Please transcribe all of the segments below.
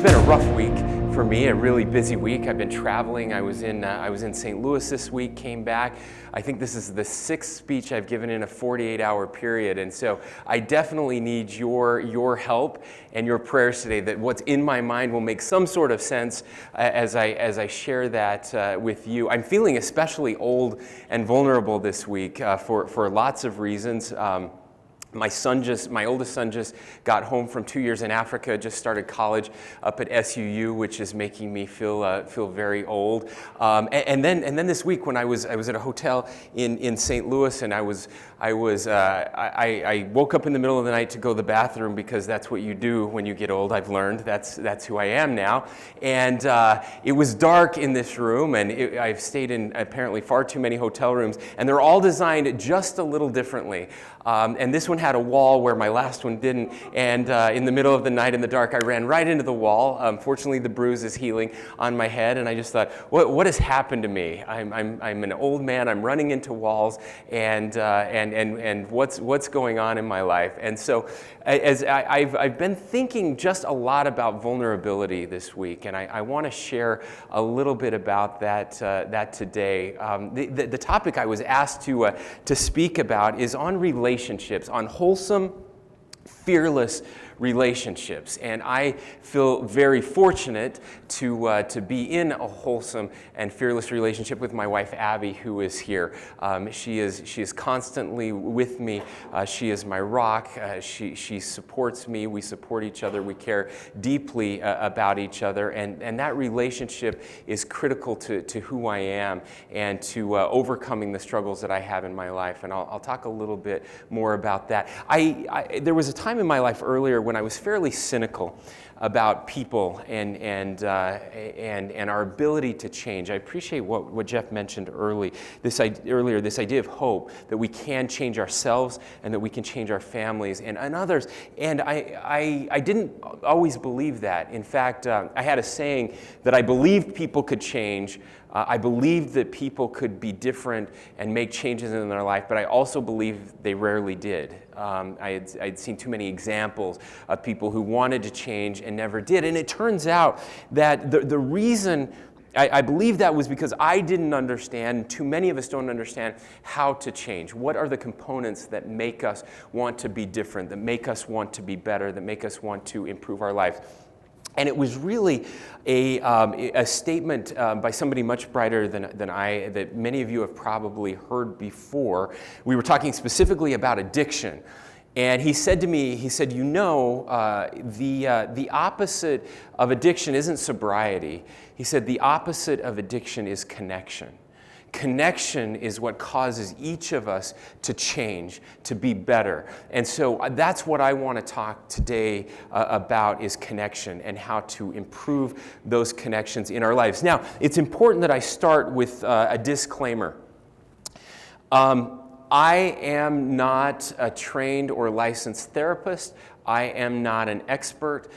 It's been a rough week for me, a really busy week. I've been traveling. I was in St. Louis this week, came back. I think this is the 6th speech I've given in a 48-hour period, and so I definitely need your help and your prayers today that what's in my mind will make some sort of sense as I share that with you. I'm feeling especially old and vulnerable this week for lots of reasons. My oldest son just got home from 2 years in Africa, just started college up at SUU, which is making me feel very old. And then this week when I was at a hotel in St. Louis, and I woke up in the middle of the night to go to the bathroom because that's what you do when you get old. I've learned that's who I am now. And it was dark in this room, and I've stayed in apparently far too many hotel rooms, and they're all designed just a little differently. And this one had a wall where my last one didn't, and in the middle of the night in the dark, I ran right into the wall. Fortunately, the bruise is healing on my head, and I just thought, what has happened to me? I'm an old man. I'm running into walls, and what's going on in my life? And so, as I've been thinking just a lot about vulnerability this week, and I want to share a little bit about that today. The topic I was asked to speak about is on relationships, on wholesome, fearless relationships, and I feel very fortunate to be in a wholesome and fearless relationship with my wife Abby, who is here. She is constantly with me. She is my rock. She supports me. We support each other. We care deeply about each other, and that relationship is critical to who I am and to overcoming the struggles that I have in my life. And I'll talk a little bit more about that. There was a time in my life earlier when I was fairly cynical about people and our ability to change. I appreciate what Jeff mentioned earlier, this idea of hope, that we can change ourselves and that we can change our families and others. And I didn't always believe that. In fact, I had a saying that I believed people could change. I believed that people could be different and make changes in their life, but I also believed they rarely did. I'd seen too many examples of people who wanted to change and never did. And it turns out that the reason I believe that was because I didn't understand, too many of us don't understand how to change. What are the components that make us want to be different, that make us want to be better, that make us want to improve our lives? And it was really a statement by somebody much brighter than I, that many of you have probably heard before. We were talking specifically about addiction. And he said to me, the opposite of addiction isn't sobriety. He said, the opposite of addiction is connection. Connection is what causes each of us to change, to be better. And so that's what I want to talk today about, is connection and how to improve those connections in our lives. Now, it's important that I start with a disclaimer. I am not a trained or licensed therapist. I am not an expert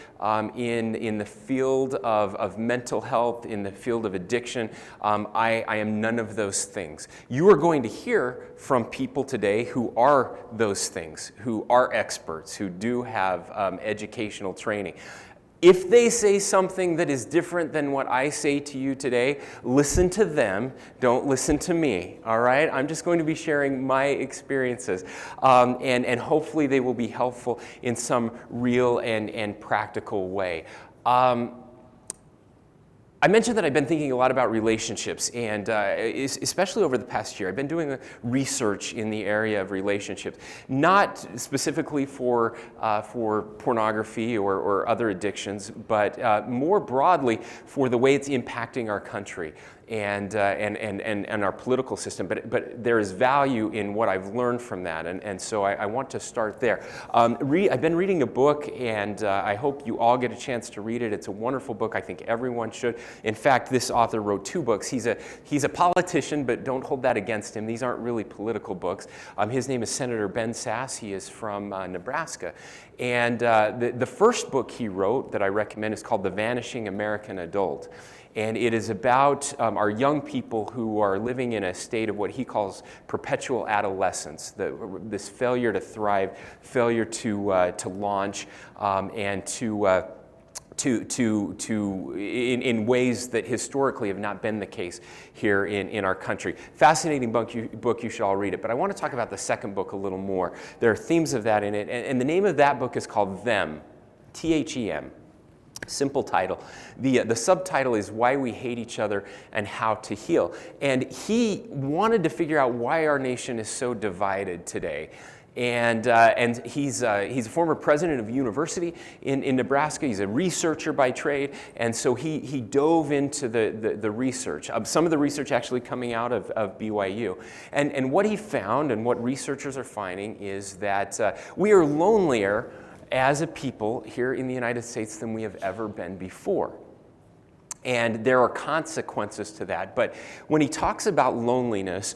in the field of mental health, in the field of addiction. I am none of those things. You are going to hear from people today who are those things, who are experts, who do have educational training. If they say something that is different than what I say to you today, listen to them, don't listen to me, all right? I'm just going to be sharing my experiences, and hopefully they will be helpful in some real and practical way. I mentioned that I've been thinking a lot about relationships, and especially over the past year, I've been doing research in the area of relationships, not specifically for pornography or other addictions, but more broadly for the way it's impacting our country and our political system. But there is value in what I've learned from that, and so I want to start there. I've been reading a book, and I hope you all get a chance to read it. It's a wonderful book. I think everyone should. In fact, this author wrote 2 books. He's a politician, but don't hold that against him. These aren't really political books. His name is Senator Ben Sasse. He is from Nebraska. And the first book he wrote that I recommend is called The Vanishing American Adult. And it is about our young people who are living in a state of what he calls perpetual adolescence, this failure to thrive, failure to launch, and to in ways that historically have not been the case here in our country. Fascinating book, you should all read it, but I want to talk about the second book a little more. There are themes of that in it, and the name of that book is called Them, T-H-E-M. Simple title. The subtitle is Why We Hate Each Other and How to Heal. And he wanted to figure out why our nation is so divided today. And he's a former president of a university in Nebraska. He's a researcher by trade, and so he dove into the research. Some of the research actually coming out of BYU. And what he found, and what researchers are finding, is that we are lonelier as a people here in the United States than we have ever been before. And there are consequences to that. But when he talks about loneliness,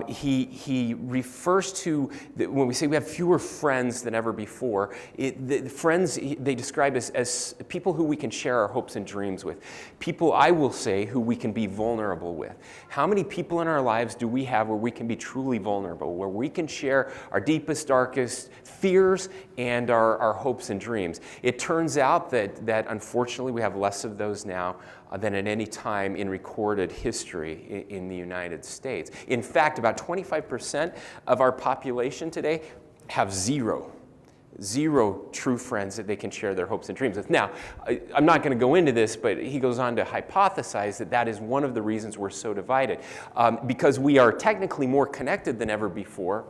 he refers to, when we say we have fewer friends than ever before, the friends they describe as people who we can share our hopes and dreams with. People, I will say, who we can be vulnerable with. How many people in our lives do we have where we can be truly vulnerable, where we can share our deepest, darkest fears and our hopes and dreams? It turns out that unfortunately we have less of those now than at any time in recorded history in the United States. In fact, about 25% of our population today have zero true friends that they can share their hopes and dreams with. Now, I'm not going to go into this, but he goes on to hypothesize that is one of the reasons we're so divided. Because we are technically more connected than ever before.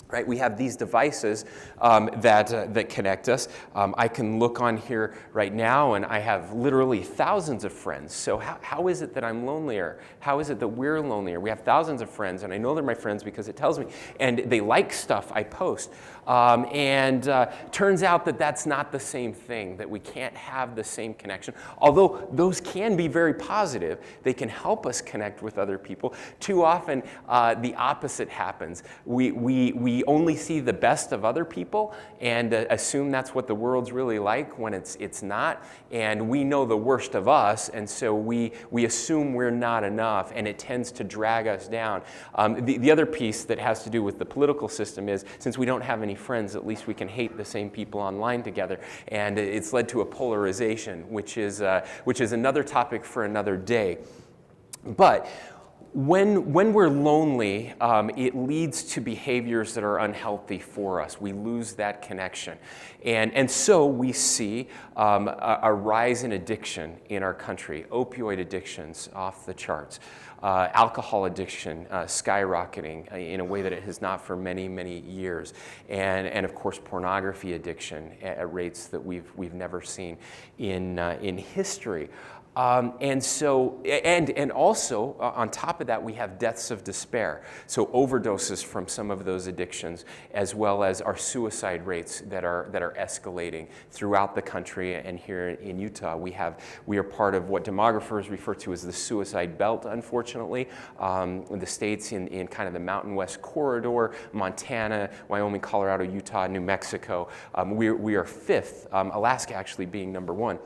Right, we have these devices that connect us. I can look on here right now, and I have literally thousands of friends. So how is it that I'm lonelier? How is it that we're lonelier? We have thousands of friends, and I know they're my friends because it tells me, and they like stuff I post. Turns out that that's not the same thing, that we can't have the same connection. Although those can be very positive, they can help us connect with other people. Too often, the opposite happens. We only see the best of other people and assume that's what the world's really like when it's not. And we know the worst of us, and so we assume we're not enough, and it tends to drag us down. The other piece that has to do with the political system is, since we don't have any friends, at least we can hate the same people online together, and it's led to a polarization, which is another topic for another day. But when we're lonely, it leads to behaviors that are unhealthy for us. We lose that connection. And so we see a rise in addiction in our country, opioid addictions off the charts, alcohol addiction skyrocketing in a way that it has not for many, many years, and of course pornography addiction at rates that we've never seen in history. And also on top of that, we have deaths of despair. So overdoses from some of those addictions, as well as our suicide rates that are escalating throughout the country. And here in Utah, we are part of what demographers refer to as the suicide belt, unfortunately. The states in kind of the Mountain West corridor, Montana, Wyoming, Colorado, Utah, New Mexico. We are fifth, Alaska actually being number one.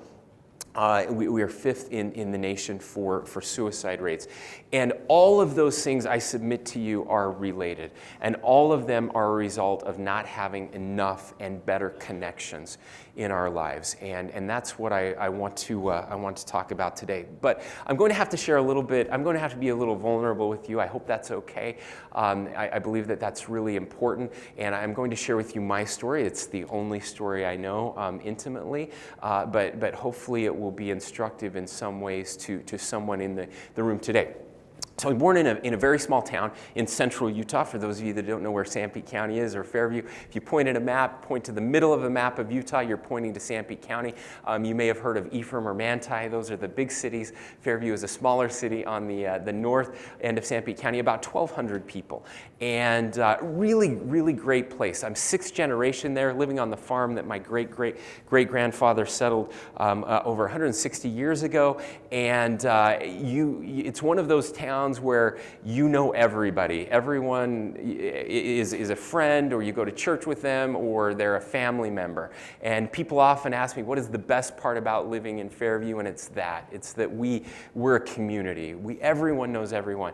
We are fifth in the nation for suicide rates. And all of those things, I submit to you, are related. And all of them are a result of not having enough and better connections in our lives. And that's what I want to talk about today. But I'm going to have to share a little bit. I'm going to have to be a little vulnerable with you. I hope that's okay. I believe that that's really important. And I'm going to share with you my story. It's the only story I know intimately. But hopefully it will be instructive in some ways to someone in the room today. So I was born in a very small town in central Utah. For those of you that don't know where Sanpete County is, or Fairview, if you point at a map, point to the middle of a map of Utah, you're pointing to Sanpete County. You may have heard of Ephraim or Manti. Those are the big cities. Fairview is a smaller city on the north end of Sanpete County, about 1,200 people. And really, really great place. I'm sixth generation there, living on the farm that my great-grandfather settled over 160 years ago. And it's one of those towns towns where you know everybody. Everyone is a friend, or you go to church with them, or they're a family member. And people often ask me, what is the best part about living in Fairview? And it's that we're a community. Everyone knows everyone.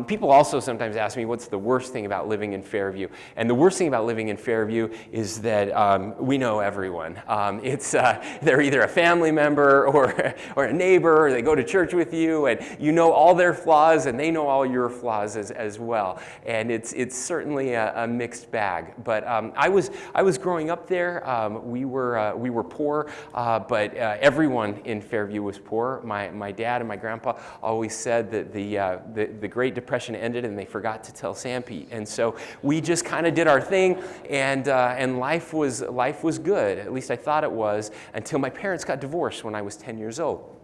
People also sometimes ask me, what's the worst thing about living in Fairview? And the worst thing about living in Fairview is that we know everyone. They're either a family member or a neighbor, or they go to church with you, and you know all their flaws, and they know all your flaws as well. And it's certainly a mixed bag. But I was growing up there. We were poor, but everyone in Fairview was poor. My dad and my grandpa always said that the Great Depression ended and they forgot to tell Sanpete, and so we just kind of did our thing, and life was good. At least I thought it was, until my parents got divorced when I was 10 years old.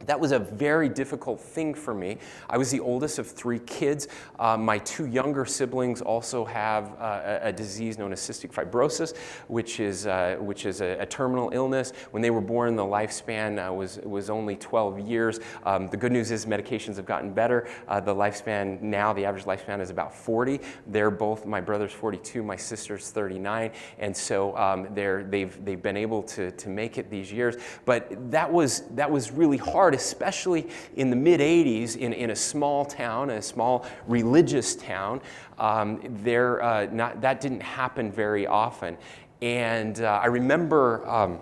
That was a very difficult thing for me. I was the oldest of 3 kids. My 2 younger siblings also have a disease known as cystic fibrosis, which is a terminal illness. When they were born, the lifespan was only 12 years. The good news is medications have gotten better. The lifespan now, the average lifespan is about 40. My brother's 42, my sister's 39, and so they've been able to make it these years. But that was really hard, especially in the mid-'80s in a small town, a small religious town. That didn't happen very often. And I remember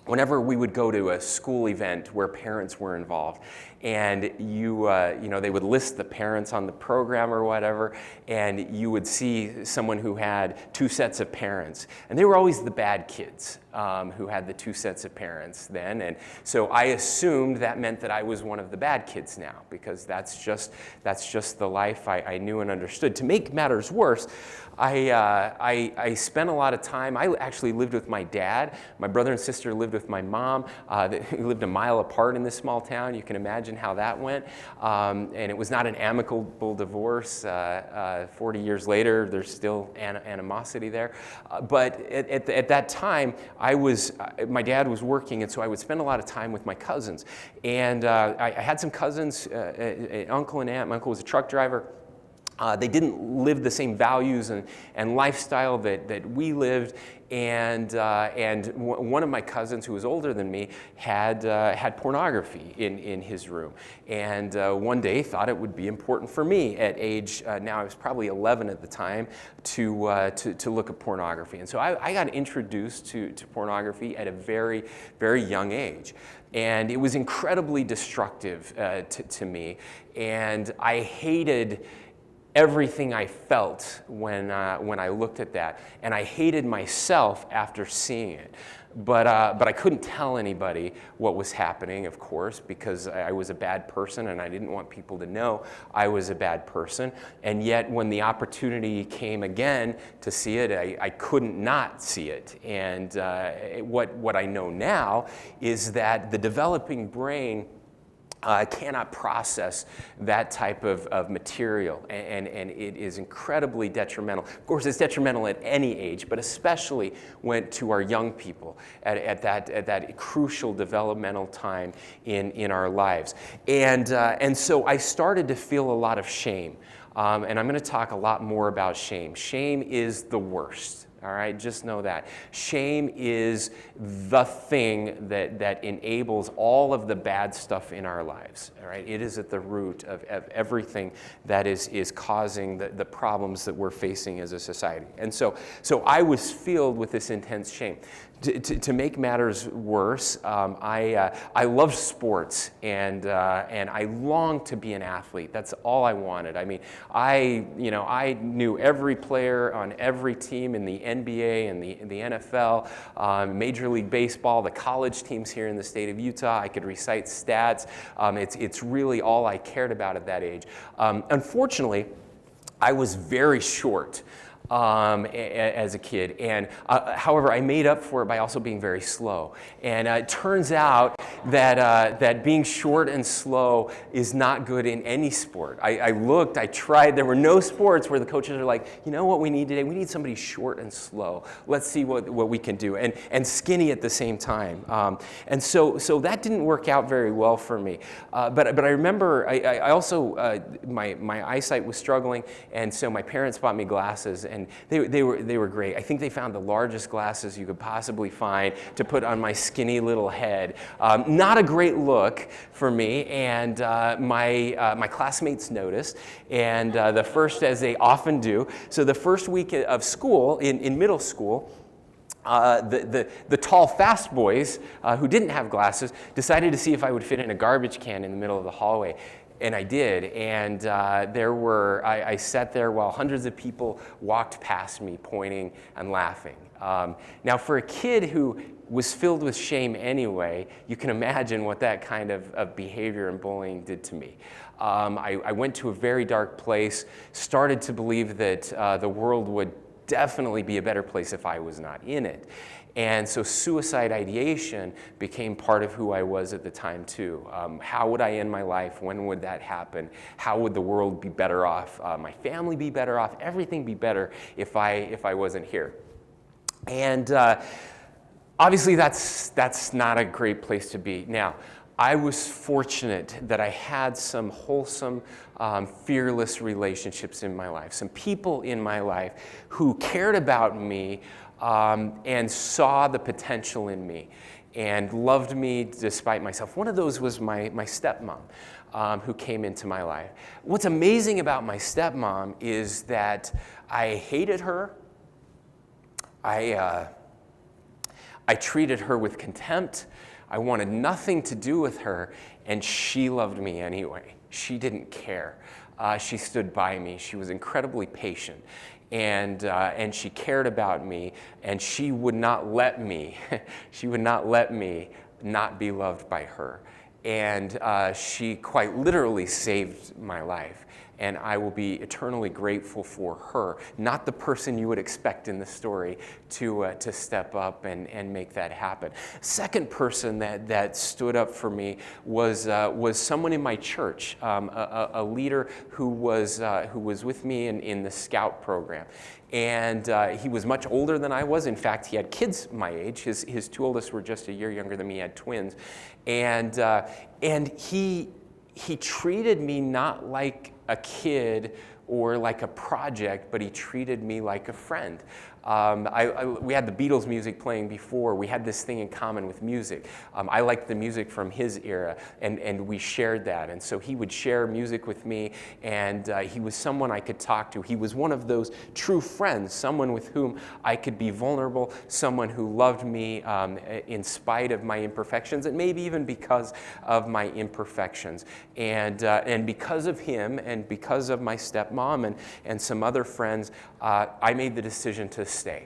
whenever we would go to a school event where parents were involved, and they would list the parents on the program or whatever, and you would see someone who had 2 sets of parents, and they were always the bad kids who had the 2 sets of parents then, and so I assumed that meant that I was one of the bad kids now, because that's just the life I knew and understood. To make matters worse, I spent a lot of time. I actually lived with my dad. My brother and sister lived with my mom. We lived a mile apart in this small town. You can imagine how that went. And it was not an amicable divorce. 40 years later, there's still animosity there. But at that time, my dad was working, and so I would spend a lot of time with my cousins. And I had some cousins, an uncle and aunt. My uncle was a truck driver. They didn't live the same values and lifestyle that we lived, and one of my cousins, who was older than me, had pornography in his room, and one day thought it would be important for me at age, now I was probably 11 at the time, to look at pornography. And so I got introduced to pornography at a very, very young age. And it was incredibly destructive to me, and I hated everything I felt when I looked at that, and I hated myself after seeing it. But I couldn't tell anybody what was happening, of course, because I was a bad person, and I didn't want people to know I was a bad person. And yet, when the opportunity came again to see it, I couldn't not see it. And what I know now is that the developing brain cannot process that type of material, and it is incredibly detrimental. Of course, it's detrimental at any age, but especially to our young people at that crucial developmental time in our lives. And so I started to feel a lot of shame, and I'm going to talk a lot more about shame. Shame is the worst. All right, just know that. Shame is the thing that enables all of the bad stuff in our lives. All right, it is at the root of everything that is causing the problems that we're facing as a society. And so I was filled with this intense shame. To make matters worse, I loved sports, and I longed to be an athlete. That's all I wanted. I mean, I knew every player on every team in the NBA and the NFL, Major League Baseball, the college teams here in the state of Utah. I could recite stats. It's really all I cared about at that age. Unfortunately, I was very short as a kid, and however, I made up for it by also being very slow. And it turns out that being short and slow is not good in any sport. I looked, I tried. There were no sports where the coaches are like, you know what we need today? We need somebody short and slow. Let's see what we can do. And skinny at the same time. And so that didn't work out very well for me. But I remember I also, my eyesight was struggling, and so my parents bought me glasses, and they were great. I think they found the largest glasses you could possibly find to put on my skinny little head. Not a great look for me, and my classmates noticed, and the first, as they often do, so the first week of school, in middle school, the tall, fast boys who didn't have glasses decided to see if I would fit in a garbage can in the middle of the hallway. And I did, and I sat there while hundreds of people walked past me, pointing and laughing. Now, for a kid who was filled with shame anyway, you can imagine what that kind of behavior and bullying did to me. I went to a very dark place, started to believe that the world would definitely be a better place if I was not in it. And so suicide ideation became part of who I was at the time too. How would I end my life? When would that happen? How would the world be better off? My family be better off? Everything be better if I wasn't here? And obviously that's not a great place to be. Now, I was fortunate that I had some wholesome, fearless relationships in my life, some people in my life who cared about me and saw the potential in me and loved me despite myself. One of those was my stepmom, who came into my life. What's amazing about my stepmom is that I hated her. I treated her with contempt. I wanted nothing to do with her, and she loved me anyway. She didn't care. She stood by me. She was incredibly patient, and she cared about me, and she would not let me not be loved by her. And she quite literally saved my life. And I will be eternally grateful for her, not the person you would expect in the story to step up and make that happen. Second person that stood up for me was someone in my church, a leader who was with me in the Scout program. And he was much older than I was. In fact, he had kids my age. His two oldest were just a year younger than me. He had twins. And he treated me not like a kid or like a project, but he treated me like a friend. We had the Beatles music playing before. We had this thing in common with music. I liked the music from his era, and we shared that. And so he would share music with me, and he was someone I could talk to. He was one of those true friends, someone with whom I could be vulnerable, someone who loved me in spite of my imperfections, and maybe even because of my imperfections. And because of him, and because of my stepmom and some other friends, I made the decision to stay.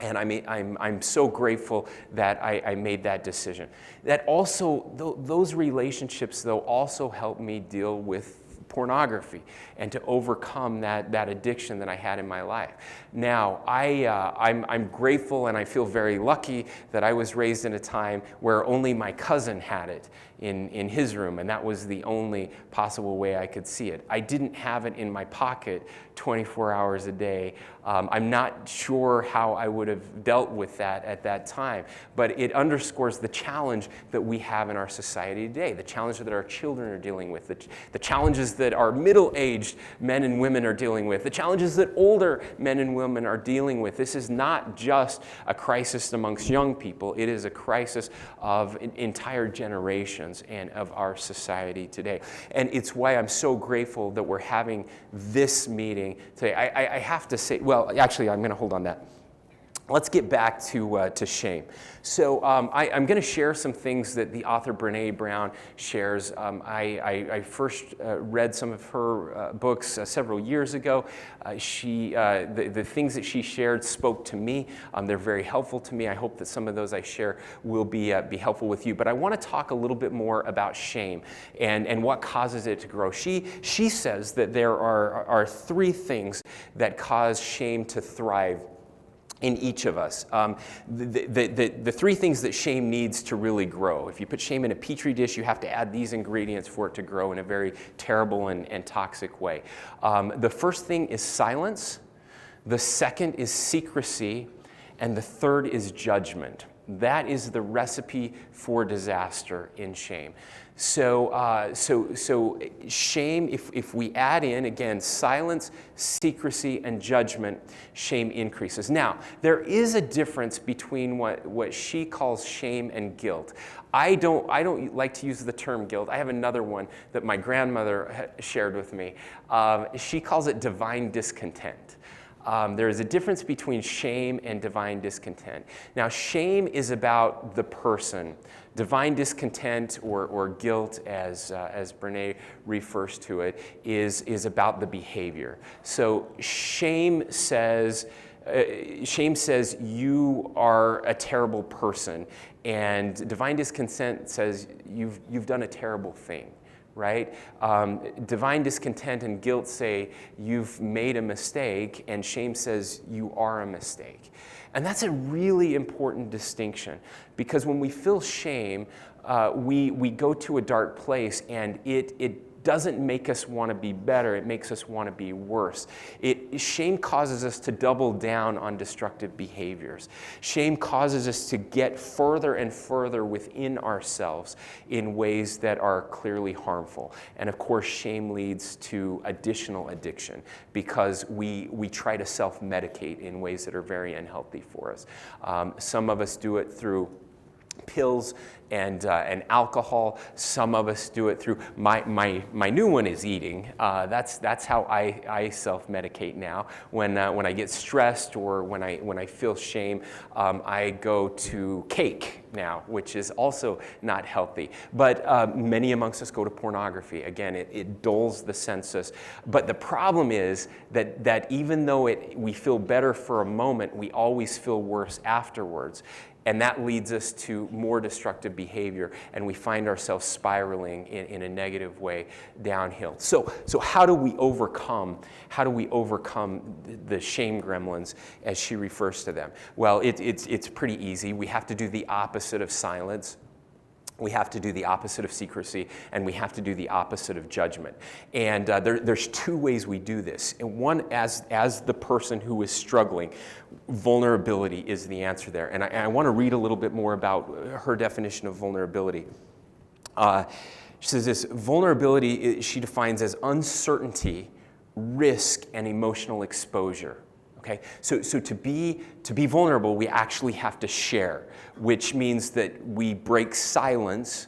And I'm so grateful that I made that decision. That also, those relationships, though, also helped me deal with pornography and to overcome that addiction that I had in my life. Now, I'm grateful and I feel very lucky that I was raised in a time where only my cousin had it in his room, and that was the only possible way I could see it. I didn't have it in my pocket 24 hours a day. I'm not sure how I would have dealt with that at that time, but it underscores the challenge that we have in our society today, the challenge that our children are dealing with, the challenges that our middle-aged men and women are dealing with, the challenges that older men and women are dealing with. This is not just a crisis amongst young people. It is a crisis of entire generations and of our society today. And it's why I'm so grateful that we're having this meeting today. I have to say, well, actually, I'm going to hold on that. Let's get back to shame. So I'm going to share some things that the author Brené Brown shares. I first read some of her books several years ago. The things that she shared spoke to me. They're very helpful to me. I hope that some of those I share will be helpful with you. But I want to talk a little bit more about shame and what causes it to grow. She says that there are three things that cause shame to thrive in each of us. The three things that shame needs to really grow. If you put shame in a petri dish, you have to add these ingredients for it to grow in a very terrible and toxic way. The first thing is silence. The second is secrecy. And the third is judgment. That is the recipe for disaster in shame. So shame, if we add in, again, silence, secrecy, and judgment, shame increases. Now, there is a difference between what she calls shame and guilt. I don't like to use the term guilt. I have another one that my grandmother shared with me. She calls it divine discontent. There is a difference between shame and divine discontent. Now, shame is about the person. Divine discontent or guilt, as Brene refers to it, is about the behavior. So shame says you are a terrible person, and divine discontent says you've done a terrible thing. Right? Divine discontent and guilt say you've made a mistake, and shame says you are a mistake. And that's a really important distinction, because when we feel shame, we go to a dark place, and it doesn't make us want to be better. It makes us want to be worse. Shame causes us to double down on destructive behaviors. Shame causes us to get further and further within ourselves in ways that are clearly harmful. And of course, shame leads to additional addiction, because we try to self-medicate in ways that are very unhealthy for us. Some of us do it through pills and alcohol. Some of us do it through my new one is eating. That's how I self-medicate now. When I get stressed or when I feel shame, I go to cake now, which is also not healthy. But many amongst us go to pornography. Again, it dulls the senses. But the problem is that even though we feel better for a moment, we always feel worse afterwards. And that leads us to more destructive behavior, and we find ourselves spiraling in a negative way downhill. So how do we overcome the shame gremlins, as she refers to them? Well, it's pretty easy. We have to do the opposite of silence. We have to do the opposite of secrecy, and we have to do the opposite of judgment. And there's two ways we do this. And one, as the person who is struggling, vulnerability is the answer there. And I want to read a little bit more about her definition of vulnerability. She says this: vulnerability, she defines as uncertainty, risk, and emotional exposure. Okay, so to be vulnerable, we actually have to share, which means that we break silence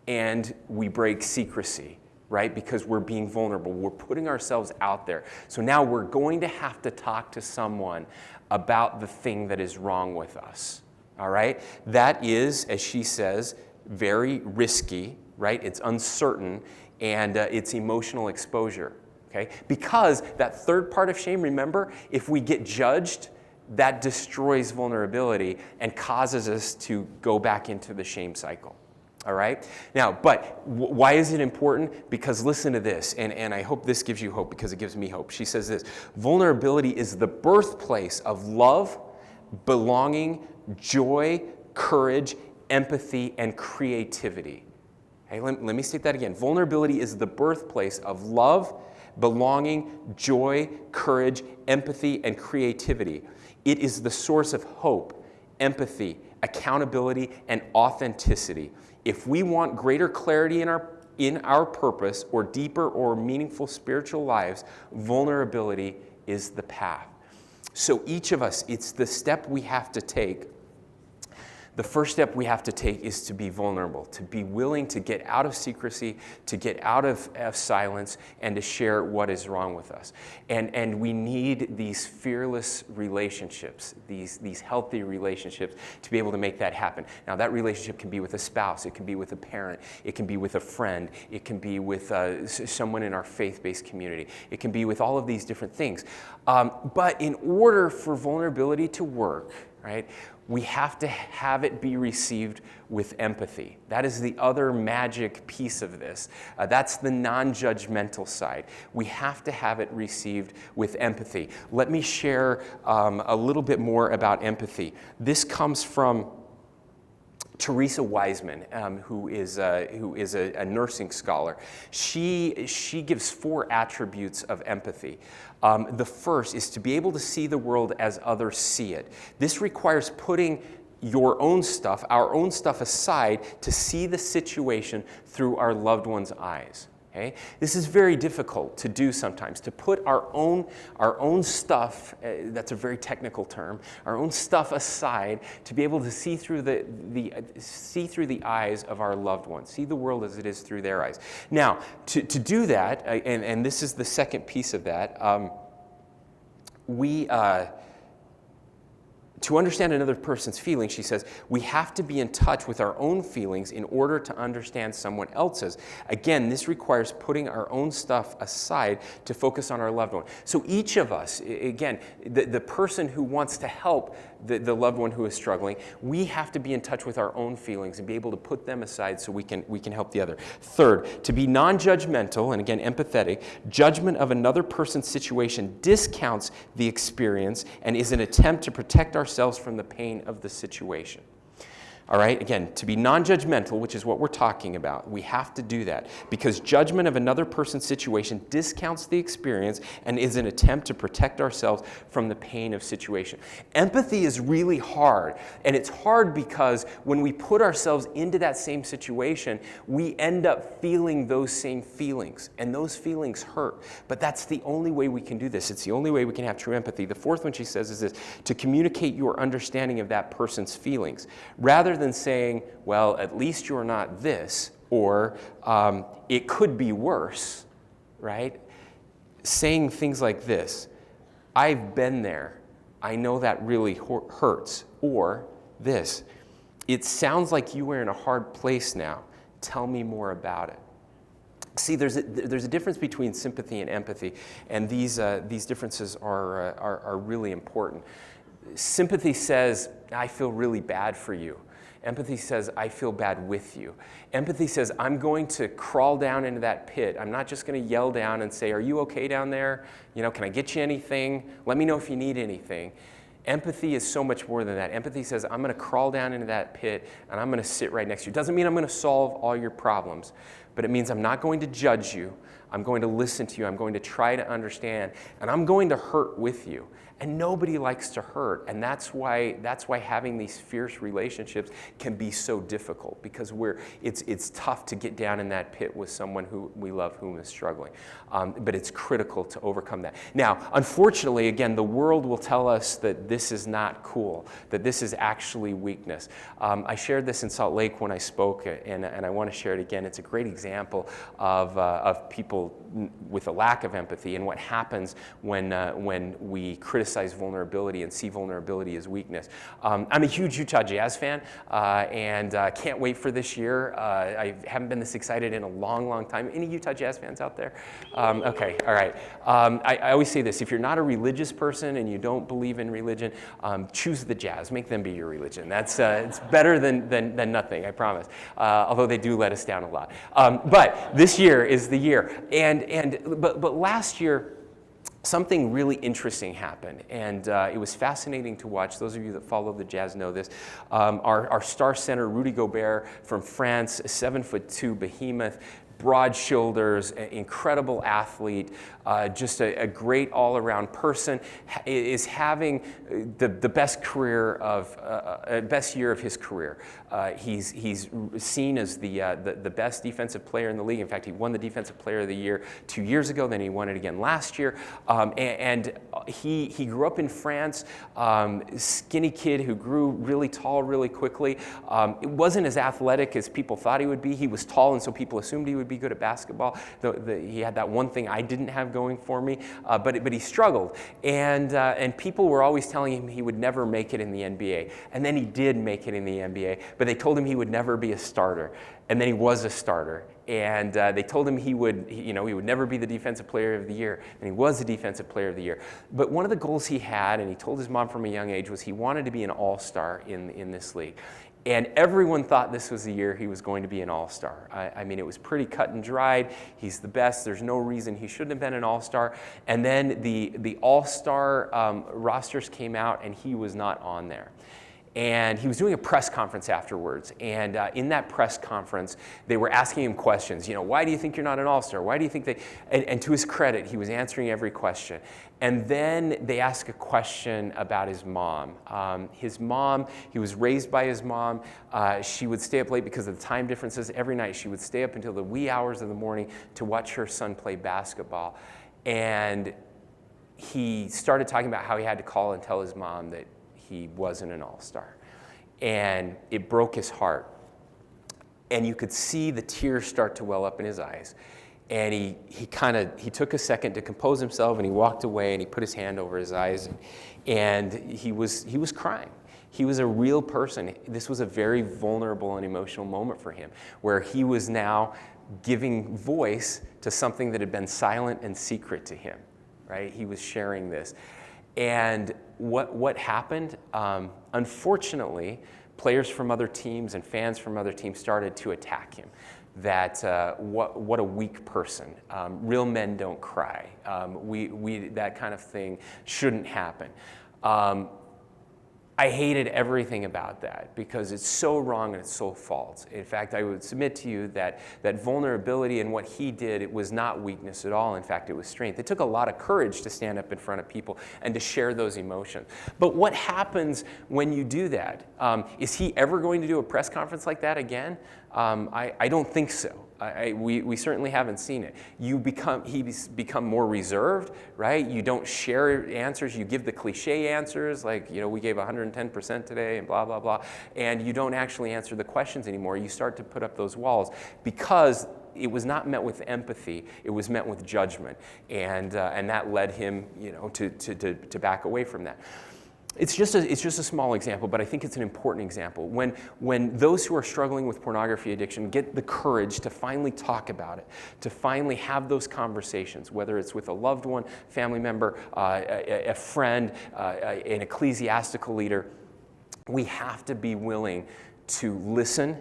and we break secrecy, right? Because we're being vulnerable, we're putting ourselves out there. So now we're going to have to talk to someone about the thing that is wrong with us. All right, that is, as she says, very risky, right? It's uncertain, and it's emotional exposure. Okay? Because that third part of shame, remember, if we get judged, that destroys vulnerability and causes us to go back into the shame cycle. All right? Now, but why is it important? Because listen to this, and I hope this gives you hope, because it gives me hope. She says this: vulnerability is the birthplace of love, belonging, joy, courage, empathy, and creativity. Okay, let me state that again. Vulnerability is the birthplace of love, belonging, joy, courage, empathy, and creativity. It is the source of hope, empathy, accountability, and authenticity. If we want greater clarity in our purpose or deeper or meaningful spiritual lives, vulnerability is the path. So each of us, it's the step we have to take. The first step we have to take is to be vulnerable, to be willing to get out of secrecy, to get out of silence, and to share what is wrong with us. And we need these fearless relationships, these healthy relationships, to be able to make that happen. Now, that relationship can be with a spouse, it can be with a parent, it can be with a friend, it can be with someone in our faith-based community. It can be with all of these different things. But in order for vulnerability to work, right, we have to have it be received with empathy. That is the other magic piece of this. That's the non-judgmental side. We have to have it received with empathy. Let me share a little bit more about empathy. This comes from Teresa Wiseman, who is a nursing scholar. She gives 4 attributes of empathy. The first is to be able to see the world as others see it. This requires putting your own stuff, our own stuff aside to see the situation through our loved one's eyes. Okay? This is very difficult to do sometimes, to put our own stuff, that's a very technical term, our own stuff aside to be able to see through the eyes of our loved ones, see the world as it is through their eyes. Now, to do that, and this is the second piece of that, to understand another person's feelings, she says, we have to be in touch with our own feelings in order to understand someone else's. Again, this requires putting our own stuff aside to focus on our loved one. So each of us, again, the person who wants to help the loved one who is struggling, we have to be in touch with our own feelings and be able to put them aside so we can help the other. Third, to be non-judgmental, and again, empathetic, judgment of another person's situation discounts the experience and is an attempt to protect ourselves from the pain of the situation. All right, again, to be non-judgmental, which is what we're talking about, we have to do that because judgment of another person's situation discounts the experience and is an attempt to protect ourselves from the pain of situation. Empathy is really hard, and it's hard because when we put ourselves into that same situation, we end up feeling those same feelings, and those feelings hurt. But that's the only way we can do this. It's the only way we can have true empathy. The fourth one she says is this: to communicate your understanding of that person's feelings. Rather than saying, well, at least you're not this, or it could be worse, right? Saying things like this: I've been there, I know that really hurts, or this: it sounds like you are in a hard place now, tell me more about it. See, there's a difference between sympathy and empathy, and these differences are really important. Sympathy says, I feel really bad for you. Empathy says, I feel bad with you. Empathy says, I'm going to crawl down into that pit. I'm not just going to yell down and say, are you okay down there? You know, can I get you anything? Let me know if you need anything. Empathy is so much more than that. Empathy says, I'm going to crawl down into that pit and I'm going to sit right next to you. It doesn't mean I'm going to solve all your problems, but it means I'm not going to judge you. I'm going to listen to you. I'm going to try to understand, and I'm going to hurt with you. And nobody likes to hurt, and that's why having these fierce relationships can be so difficult, because it's tough to get down in that pit with someone who we love, whom is struggling. But it's critical to overcome that. Now, unfortunately, again, the world will tell us that this is not cool, that this is actually weakness. I shared this in Salt Lake when I spoke, and I want to share it again. It's a great example of people with a lack of empathy and what happens when we criticize vulnerability and see vulnerability as weakness. I'm a huge Utah Jazz fan, and can't wait for this year. I haven't been this excited in a long, long time. Any Utah Jazz fans out there? Okay, all right. I always say this: if you're not a religious person and you don't believe in religion, choose the Jazz. Make them be your religion. That's it's better than nothing, I promise. Although they do let us down a lot. But this year is the year, but last year, something really interesting happened, and it was fascinating to watch. Those of you that follow the Jazz know this. Our star center, Rudy Gobert from France, a 7'2" behemoth, broad shoulders, incredible athlete, just a great all-around person, is having the best career of best year of his career. He's seen as the best defensive player in the league. In fact, he won the Defensive Player of the Year 2 years ago. Then he won it again last year. And he grew up in France, skinny kid who grew really tall really quickly. It wasn't as athletic as people thought he would be. He was tall, and so people assumed he would would be good at basketball. He had that one thing I didn't have going for me, but he struggled. And people were always telling him he would never make it in the NBA. And then he did make it in the NBA, but they told him he would never be a starter. And then he was a starter. And they told him he would never be the defensive player of the year. And he was the defensive player of the year. But one of the goals he had, and he told his mom from a young age, was he wanted to be an all-star in this league. And everyone thought this was the year he was going to be an all-star. I mean, it was pretty cut and dried. He's the best. There's no reason he shouldn't have been an all-star. And then the all-star rosters came out, and he was not on there. And he was doing a press conference afterwards. And in that press conference, they were asking him questions. Why do you think you're not an all-star? Why do you think they... And to his credit, he was answering every question. And then they asked a question about his mom. His mom, he was raised by his mom. She would stay up late because of the time differences. Every night she would stay up until the wee hours of the morning to watch her son play basketball. And he started talking about how he had to call and tell his mom that he wasn't an all-star. And it broke his heart. And you could see the tears start to well up in his eyes. And he took a second to compose himself, and he walked away, and he put his hand over his eyes, and he was crying. He was a real person. This was a very vulnerable and emotional moment for him, where he was now giving voice to something that had been silent and secret to him, right? He was sharing this. And what happened? Unfortunately, players from other teams and fans from other teams started to attack him. That what a weak person. Real men don't cry. That kind of thing shouldn't happen. I hated everything about that because it's so wrong and it's so false. In fact, I would submit to you that vulnerability and what he did, it was not weakness at all. In fact, it was strength. It took a lot of courage to stand up in front of people and to share those emotions. But what happens when you do that? Is he ever going to do a press conference like that again? I don't think so. We certainly haven't seen it. He's become more reserved, right? You don't share answers. You give the cliche answers, like, we gave 110% today and blah, blah, blah. And you don't actually answer the questions anymore. You start to put up those walls because it was not met with empathy. It was met with judgment. And that led him, to back away from that. It's just a small example, but I think it's an important example. When those who are struggling with pornography addiction get the courage to finally talk about it, to finally have those conversations, whether it's with a loved one, family member, a friend, an ecclesiastical leader, we have to be willing to listen,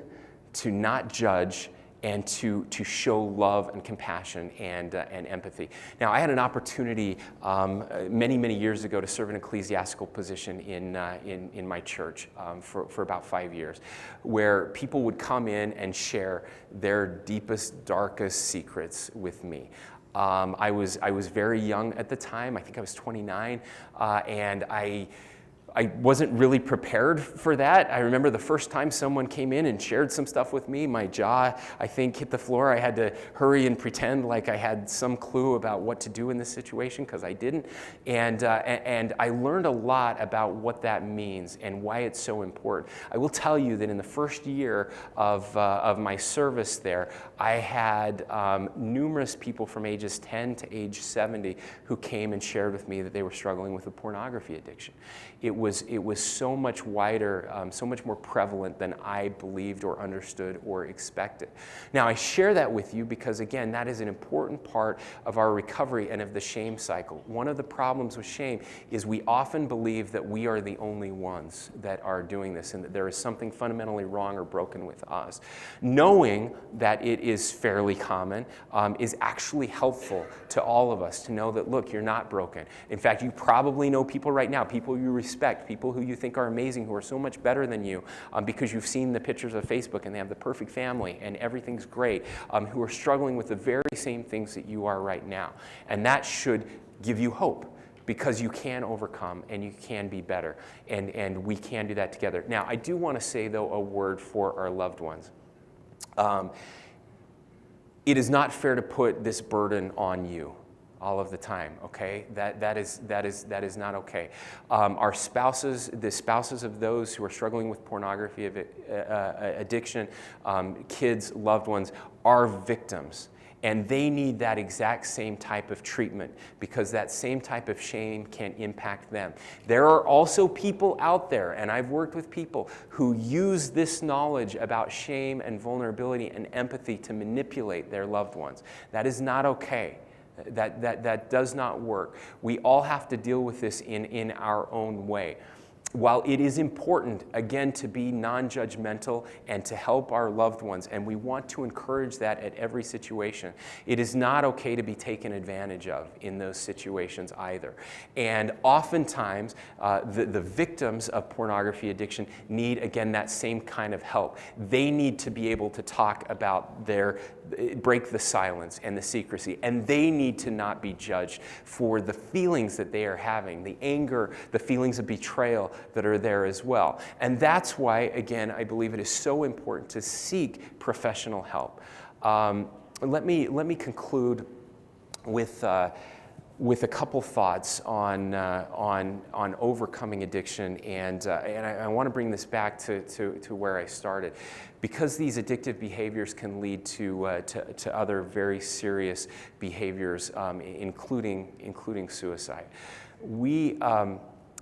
to not judge, and to show love and compassion and empathy. Now, I had an opportunity many years ago to serve an ecclesiastical position in my church for about 5 years, where people would come in and share their deepest, darkest secrets with me. I was very young at the time. I think I was 29, and I wasn't really prepared for that. I remember the first time someone came in and shared some stuff with me, my jaw, I think, hit the floor. I had to hurry and pretend like I had some clue about what to do in this situation, because I didn't. And I learned a lot about what that means and why it's so important. I will tell you that in the first year of my service there, I had numerous people from ages 10 to age 70 who came and shared with me that they were struggling with a pornography addiction. It was so much wider, so much more prevalent than I believed or understood or expected. Now, I share that with you because, again, that is an important part of our recovery and of the shame cycle. One of the problems with shame is we often believe that we are the only ones that are doing this and that there is something fundamentally wrong or broken with us. Knowing that it is fairly common is actually helpful to all of us to know that, look, you're not broken. In fact, you probably know people right now, people you respect, people who you think are amazing, who are so much better than you because you've seen the pictures of Facebook and they have the perfect family and everything's great, who are struggling with the very same things that you are right now. And that should give you hope, because you can overcome and you can be better, and we can do that together. Now, I do want to say, though, a word for our loved ones. It is not fair to put this burden on you. all of the time, okay? That is not okay. Our spouses, the spouses of those who are struggling with pornography addiction, kids, loved ones, are victims. And they need that exact same type of treatment because that same type of shame can impact them. There are also people out there, and I've worked with people who use this knowledge about shame and vulnerability and empathy to manipulate their loved ones. That is not okay. That does not work. We all have to deal with this in our own way. While it is important, again, to be non-judgmental and to help our loved ones, and we want to encourage that at every situation, it is not okay to be taken advantage of in those situations either. And oftentimes, the victims of pornography addiction need, again, that same kind of help. They need to be able to talk about break the silence and the secrecy, and they need to not be judged for the feelings that they are having, the anger, the feelings of betrayal that are there as well. And that's why, again, I believe it is so important to seek professional help. Let me conclude with a couple thoughts on overcoming addiction, and I want to bring this back to where I started, because these addictive behaviors can lead to other very serious behaviors, including suicide. We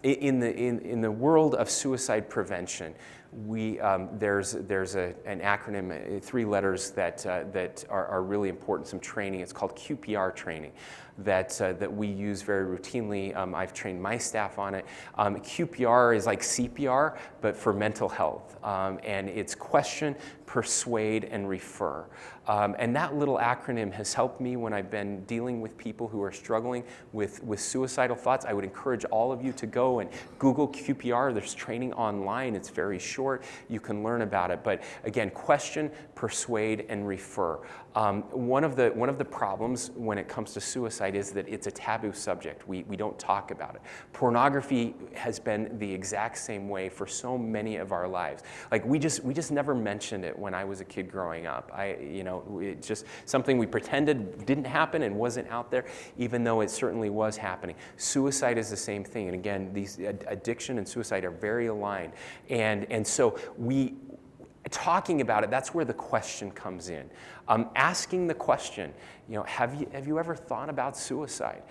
in the world of suicide prevention, there's an acronym, 3 letters that are really important. Some training. It's called QPR training that we use very routinely. I've trained my staff on it. QPR is like CPR, but for mental health, and it's question, persuade, and refer. And that little acronym has helped me when I've been dealing with people who are struggling with suicidal thoughts. I would encourage all of you to go and Google QPR. There's training online. It's very short. You can learn about it. But again, question, persuade, and refer. One of the problems when it comes to suicide is that it's a taboo subject. We don't talk about it. Pornography has been the exact same way for so many of our lives. Like we just never mentioned it when I was a kid growing up. It's just something we pretended didn't happen and wasn't out there, even though it certainly was happening. Suicide is the same thing. And again, these addiction and suicide are very aligned. And so talking about it, that's where the question comes in. Asking the question, have you ever thought about suicide?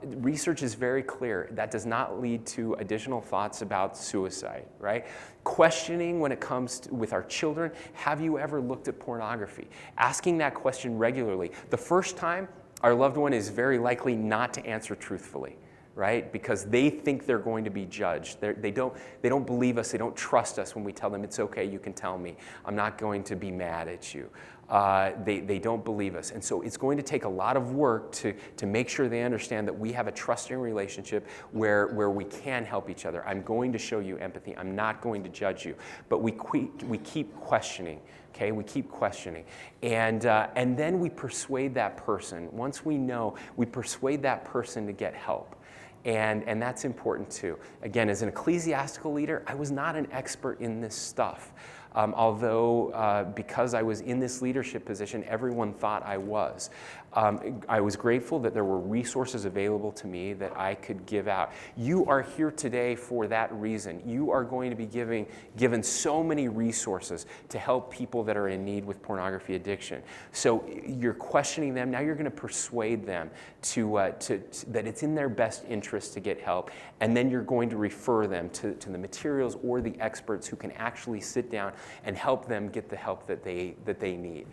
Research is very clear. That does not lead to additional thoughts about suicide, right? Questioning when it comes with our children, have you ever looked at pornography? Asking that question regularly. The first time, our loved one is very likely not to answer truthfully, right? Because they think they're going to be judged. They don't believe us. They don't trust us when we tell them, it's okay, you can tell me. I'm not going to be mad at you. They don't believe us. And so it's going to take a lot of work to make sure they understand that we have a trusting relationship where we can help each other. I'm going to show you empathy. I'm not going to judge you. But we keep questioning. Okay, we keep questioning. And then we persuade that person. Once we know, we persuade that person to get help. And that's important too. Again, as an ecclesiastical leader, I was not an expert in this stuff. Although because I was in this leadership position, everyone thought I was. I was grateful that there were resources available to me that I could give out. You are here today for that reason. You are going to be given so many resources to help people that are in need with pornography addiction. So you're questioning them. Now you're going to persuade them that it's in their best interest to get help. And then you're going to refer them to the materials or the experts who can actually sit down and help them get the help that they need.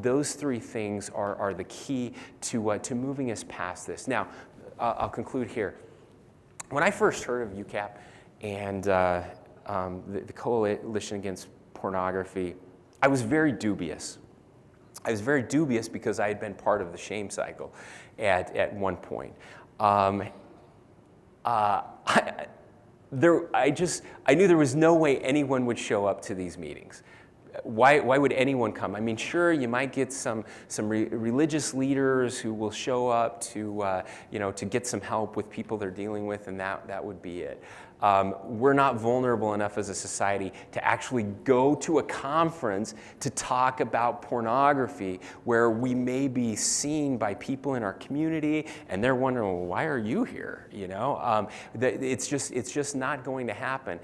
Those 3 things are the key to moving us past this. Now, I'll conclude here. When I first heard of UCAP and the Coalition Against Pornography, I was very dubious. I was very dubious because I had been part of the shame cycle at one point. I knew there was no way anyone would show up to these meetings. why would anyone come? I mean, sure, you might get some religious leaders who will show up to to get some help with people they're dealing with, and that would be it. We're not vulnerable enough as a society to actually go to a conference to talk about pornography where we may be seen by people in our community and they're wondering, well, why are you here? It's just not going to happen.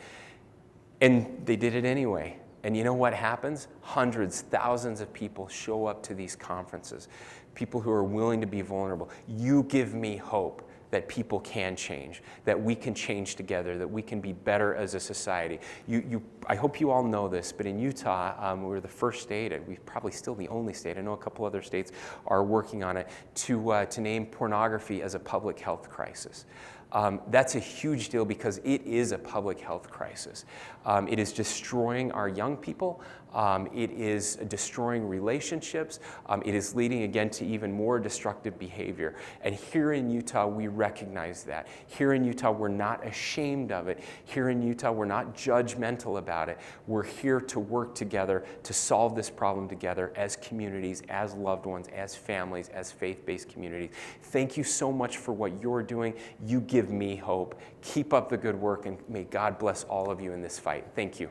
And they did it anyway. And you know what happens? Hundreds, thousands of people show up to these conferences, people who are willing to be vulnerable. You give me hope that people can change, that we can change together, that we can be better as a society. I hope you all know this, but in Utah, we're the first state, and we're probably still the only state, I know a couple other states are working on it, to name pornography as a public health crisis. That's a huge deal because it is a public health crisis. It is destroying our young people. It is destroying relationships. It is leading, again, to even more destructive behavior. And here in Utah, we recognize that. Here in Utah, we're not ashamed of it. Here in Utah, we're not judgmental about it. We're here to work together to solve this problem together as communities, as loved ones, as families, as faith-based communities. Thank you so much for what you're doing. You give me hope. Keep up the good work, and may God bless all of you in this fight. Thank you.